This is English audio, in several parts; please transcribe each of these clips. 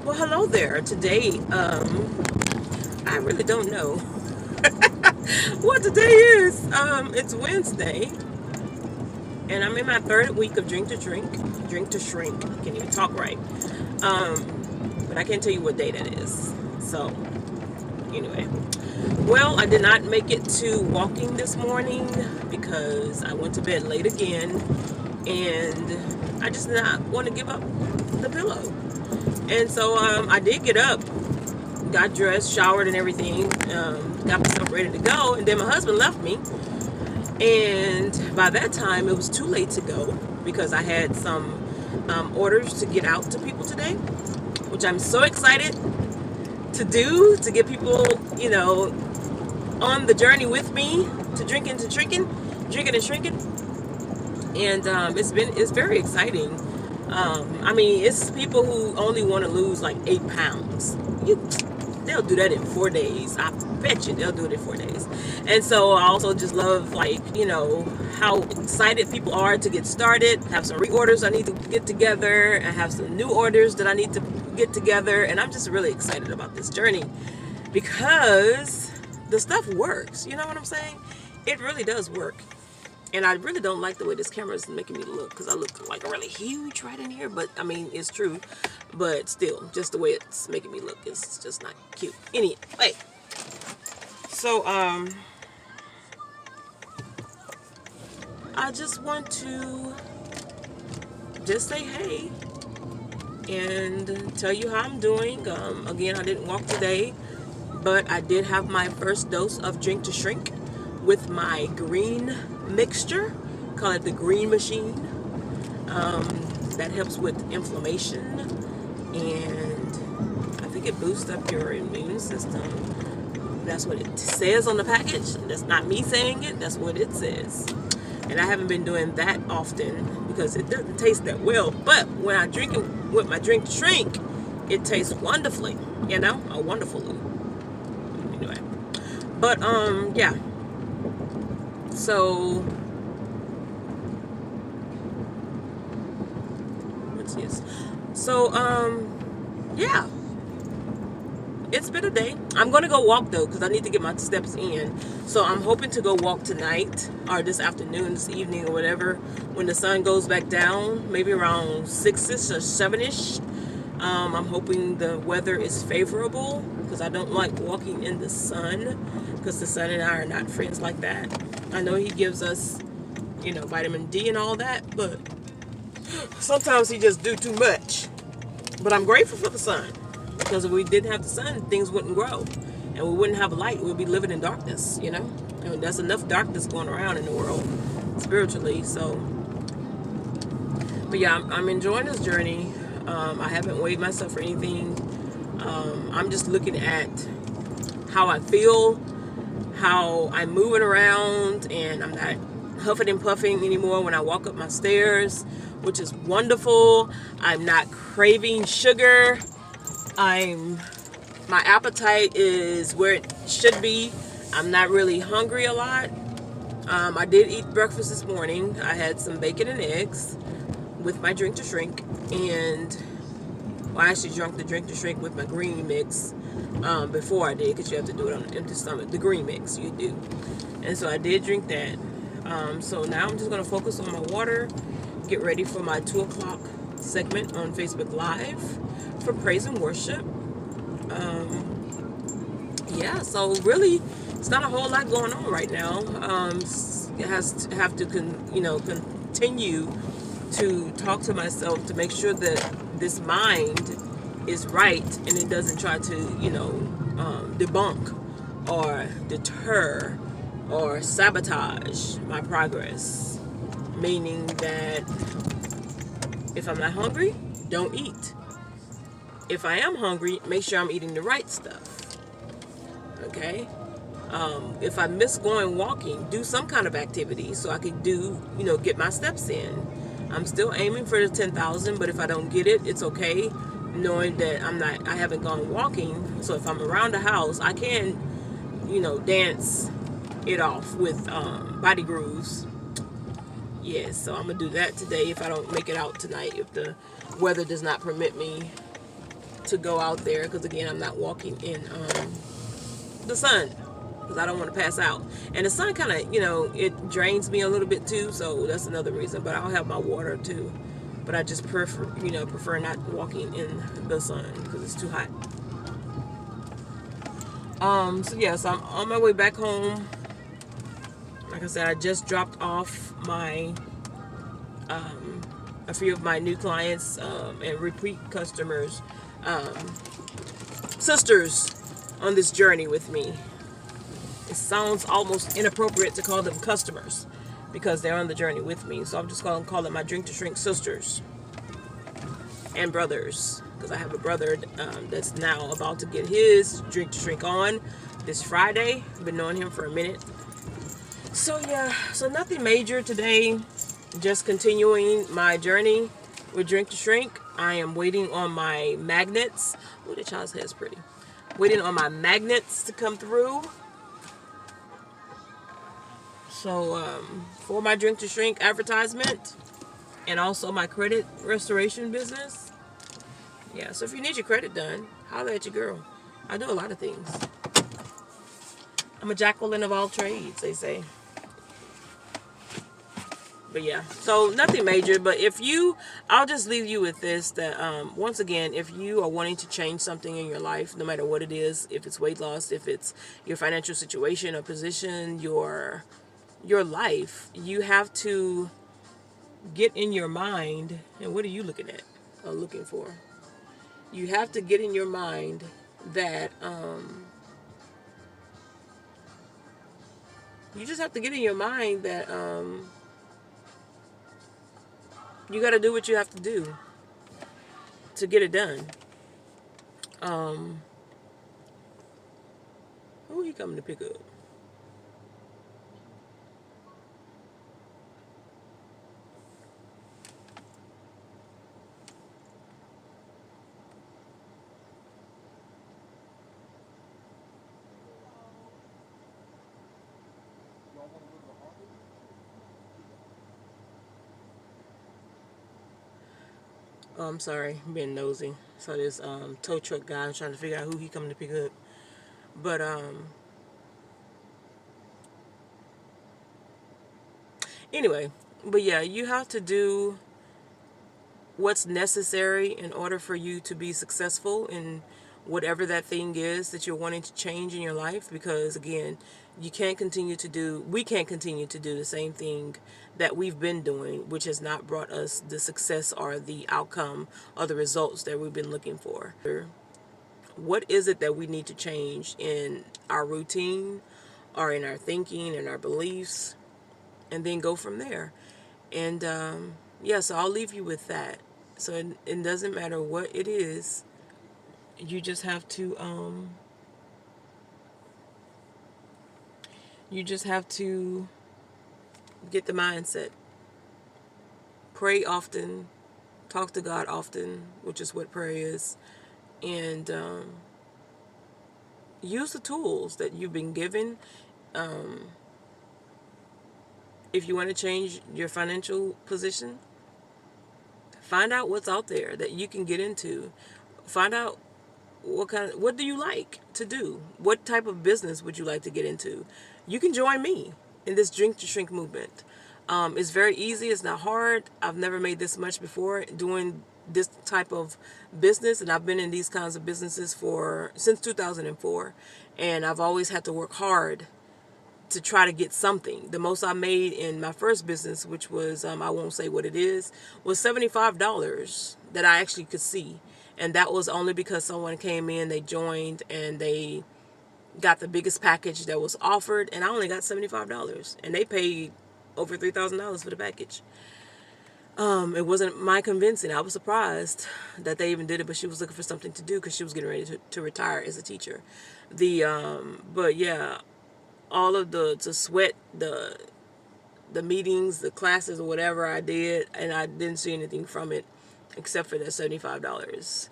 Well, hello there. Today, I really don't know what today is. It's Wednesday, and I'm in my third week of Drink to Shrink. I can't even talk right. But I can't tell you what day that is. So, anyway. Well, I did not make it to walking this morning because I went to bed late again, and I just did not want to give up the pillow. And so I did get up, got dressed, showered and everything, got myself ready to go, and then my husband left me. And by that time, it was too late to go because I had some orders to get out to people today, which I'm so excited to do, to get people, on the journey with me to drinking and shrinking. And it's very exciting. It's people who only want to lose like 8 pounds. They'll do that in 4 days. I bet you they'll do it in 4 days. And so I also just love, how excited people are to get started. I have some reorders I need to get together. I have some new orders that I need to get together. And I'm just really excited about this journey because the stuff works. You know what I'm saying? It really does work. And I really don't like the way this camera is making me look because I look like really huge right in here. But, it's true. But still, just the way it's making me look is just not cute. Anyway, so, I just want to just say hey and tell you how I'm doing. Again, I didn't walk today, but I did have my first dose of Drink to Shrink with my green mixture. Call it the green machine. That helps with inflammation, and I think it boosts up your immune system. That's what it says on the package. That's not me saying it, that's what it says. And I haven't been doing that often because it doesn't taste that well. But when I drink it with my Drink to Shrink, it tastes wonderfully, wonderfully. Anyway, but yeah. So what's this? So yeah. It's been a day. I'm going to go walk, though, because I need to get my steps in. So I'm hoping to go walk tonight or this afternoon, this evening or whatever, when the sun goes back down, maybe around 6-ish or 7-ish. I'm hoping the weather is favorable because I don't like walking in the sun because the sun and I are not friends like that. I know he gives us, vitamin D and all that, but sometimes he just do too much. But I'm grateful for the sun. Because if we didn't have the sun, things wouldn't grow. And we wouldn't have light. We'd be living in darkness, there's enough darkness going around in the world, spiritually, so. But yeah, I'm enjoying this journey. I haven't weighed myself for anything. I'm just looking at how I feel, how I'm moving around, and I'm not huffing and puffing anymore when I walk up my stairs, which is wonderful. I'm not craving sugar. My appetite is where it should be. I'm not really hungry a lot. I did eat breakfast this morning. I had some bacon and eggs with my Drink to Shrink, and I actually drank the Drink to Shrink with my green mix before I did, because you have to do it on an empty stomach. The green mix you do, and so I did drink that. So now I'm just going to focus on my water, get ready for my 2 o'clock segment on Facebook Live for praise and worship. Yeah, so really it's not a whole lot going on right now. It has to have to continue to talk to myself to make sure that this mind is right and it doesn't try to debunk or deter or sabotage my progress. Meaning that if I'm not hungry, don't eat. If I am hungry, make sure I'm eating the right stuff. Okay? If I miss going walking, do some kind of activity so I can get my steps in. I'm still aiming for the 10,000, but if I don't get it, it's okay, knowing that I haven't gone walking. So if I'm around the house, I can, dance it off with body grooves. Yes, so I'm gonna do that today if I don't make it out tonight, if the weather does not permit me to go out there, because again, I'm not walking in the sun, because I don't want to pass out. And the sun kind of, it drains me a little bit too, so that's another reason. But I'll have my water too. But I just prefer not walking in the sun because it's too hot. So yes, I'm on my way back home. Like I said, I just dropped off my a few of my new clients and repeat customers, sisters, on this journey with me. It sounds almost inappropriate to call them customers because they're on the journey with me. So I'm just going to call them my Drink2Shrink sisters and brothers, because I have a brother that's now about to get his Drink2Shrink on this Friday. I've been knowing him for a minute. So yeah, so nothing major today. Just continuing my journey with Drink2Shrink. I am waiting on my magnets. Oh, the child's hair is pretty. Waiting on my magnets to come through. So for my Drink2Shrink advertisement and also my credit restoration business. Yeah, so if you need your credit done, holler at your girl. I do a lot of things. I'm a Jacqueline of all trades, they say. But yeah, so nothing major. But I'll just leave you with this, that once again, if you are wanting to change something in your life, no matter what it is, if it's weight loss, if it's your financial situation or position, your life, you have to get in your mind. And what are you looking at or looking for? You have to get in your mind that you just have to get in your mind that you got to do what you have to do to get it done. Who are you coming to pick up? Oh, I'm sorry, I'm being nosy. So this tow truck guy, I'm trying to figure out who he coming to pick up. But anyway, but yeah, you have to do what's necessary in order for you to be successful in whatever that thing is that you're wanting to change in your life. Because again, we can't continue to do the same thing that we've been doing, which has not brought us the success or the outcome or the results that we've been looking for. What is it that we need to change in our routine or in our thinking and our beliefs, and then go from there. And yeah, so I'll leave you with that. So it doesn't matter what it is, you just have to get the mindset. Pray often, talk to God often, which is what prayer is, and use the tools that you've been given. If you want to change your financial position, find out what's out there that you can get into. Find out what do you like to do? What type of business would you like to get into? You can join me in this Drink2Shrink movement. It's very easy. It's not hard. I've never made this much before doing this type of business, and I've been in these kinds of businesses since 2004, and I've always had to work hard to try to get something. The most I made in my first business, which was, I won't say what it is, was $75 that I actually could see. And that was only because someone came in, they joined, and they got the biggest package that was offered, and I only got $75. And they paid over $3,000 for the package. It wasn't my convincing. I was surprised that they even did it, but she was looking for something to do because she was getting ready to retire as a teacher. But yeah, all of to sweat the meetings, the classes, or whatever I did, and I didn't see anything from it except for that $75.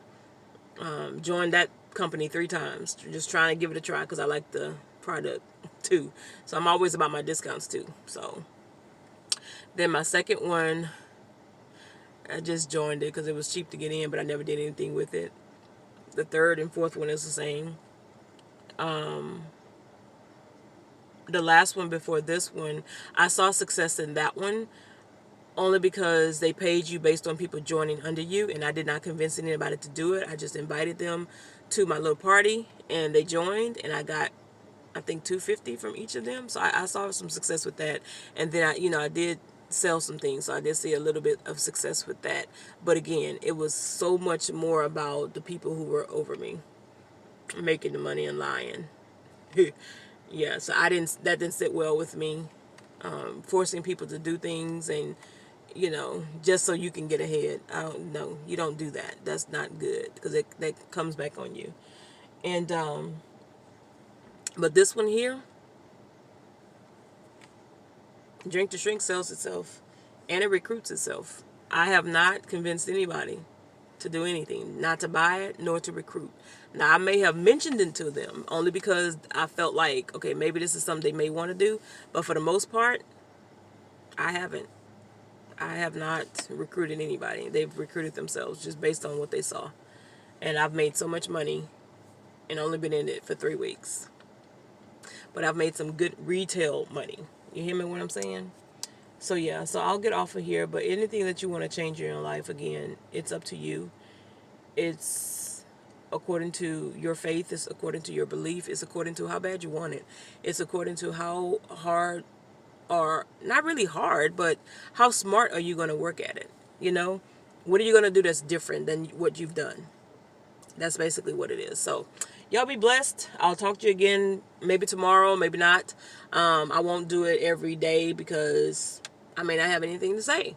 Joined that company 3 times, just trying to give it a try because I like the product too. So I'm always about my discounts too. So then my second one, I just joined it because it was cheap to get in, but I never did anything with it. The third and fourth one is the same. The last one before this one, I saw success in that one only because they paid you based on people joining under you, and I did not convince anybody to do it. I just invited them to my little party, and they joined, and I got, I think, $250 from each of them. So I saw some success with that, and then I did sell some things, so I did see a little bit of success with that. But again, it was so much more about the people who were over me making the money and lying. Yeah, so that didn't sit well with me. Forcing people to do things and just so you can get ahead. I don't know. You don't do that. That's not good because that comes back on you. And but this one here, Drink2Shrink sells itself and it recruits itself. I have not convinced anybody to do anything, not to buy it nor to recruit. Now I may have mentioned it to them only because I felt like, okay, maybe this is something they may want to do, but for the most part, I haven't. I have not recruited anybody. They've recruited themselves just based on what they saw. And I've made so much money and only been in it for 3 weeks. But I've made some good retail money. You hear me what I'm saying? So yeah, so I'll get off of here. But anything that you want to change in your life, again, it's up to you. It's according to your faith. It's according to your belief. It's according to how bad you want it. It's according to how hard, or not really hard, but how smart are you going to work at it? What are you going to do that's different than what you've done? That's basically what it is. So y'all be blessed. I'll talk to you again maybe tomorrow, maybe not. I won't do it every day because I may not have anything to say,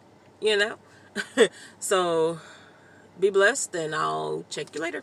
So be blessed, and I'll check you later.